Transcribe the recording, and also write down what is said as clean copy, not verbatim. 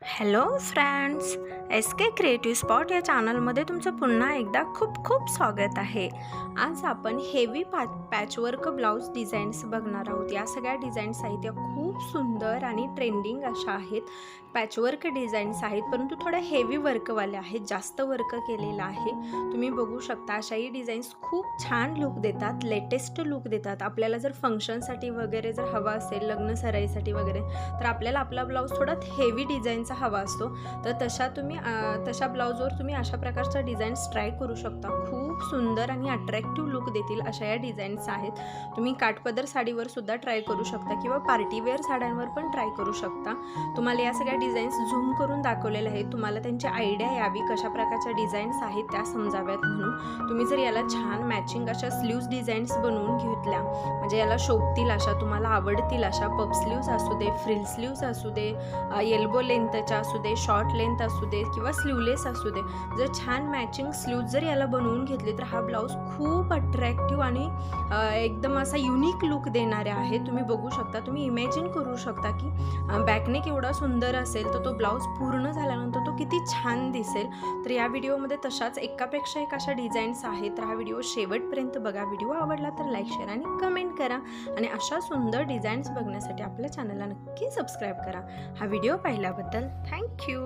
Hello friends, S के creative spot या चॅनलमध्ये तुमचं पुन्हा एकदा खूप खूप स्वागत आहे। आज आपण हेवी पॅचवर्क ब्लाऊज डिझाईन्स बघणार आहोत। या सगळ्या डिझाईन्स आहेत त्या खूप सुंदर आणि ट्रेंडिंग अशा आहेत। पॅचवर्क डिझाईन्स आहेत परंतु थोड्या हेवी वर्कवाले आहेत, जास्त वर्क केलेलं आहे। तुम्ही बघू शकता अशाही डिझाईन्स खूप छान लुक देतात, लेटेस्ट लुक देतात। आपल्याला जर फंक्शनसाठी वगैरे जर हवा असेल, लग्न सराईसाठी वगैरे, तर आपल्याला आपला ब्लाऊज थोडा हेवी डिझाईनचा हवा असतो, तर तशा ब्लाऊजवर तुम्ही अशा प्रकारच्या डिझाईन्स ट्राय करू शकता। खूप सुंदर आणि अट्रॅक्टिव्ह लुक देतील अशा या डिझाईन्स आहेत। तुम्ही काठपदर साडीवर सुद्धा ट्राय करू शकता किंवा पार्टीवेअर साड्यांवर पण ट्राय करू शकता। तुम्हाला या सगळ्या डिझाईन्स झूम करून दाखवलेल्या आहेत, तुम्हाला त्यांची आयडिया यावी कशा प्रकारच्या डिझाईन्स आहेत त्या समजाव्यात म्हणून। तुम्ही जर याला छान मॅचिंग अशा स्लीव्ज डिझाईन्स बनवून घेतल्या, म्हणजे याला शोभतील अशा, तुम्हाला आवडतील अशा, पफ स्लीव्ज असू दे, फ्रिल स्लीव्ज असू दे, एल्बो लेंथच्या असू दे, शॉर्ट लेंथ असू दे किंवा स्लीवलेस असू दे, जर छान मॅचिंग स्लीव्ज जर याला बनवून घेतली तर हा ब्लाऊज खूप अट्रॅक्टिव्ह आणि एकदम असा युनिक लुक देणारे आहे। तुम्ही बघू शकता, तुम्ही इमॅजिन करू शकता की बॅकनेक एवढा सुंदर असेल तर तो ब्लाऊज पूर्ण झाल्यानंतर तो किती छान दिसेल। तर या व्हिडिओमध्ये तशाच एकापेक्षा एक अशा डिझाईन्स आहेत, तर हा व्हिडिओ शेवटपर्यंत बघा। व्हिडिओ आवडला तर लाईक, शेअर आणि कमेंट करा आणि अशा सुंदर डिझाईन्स बघण्यासाठी आपल्या चॅनलला नक्की सबस्क्राईब करा। हा व्हिडिओ पाहिल्याबद्दल थँक्यू।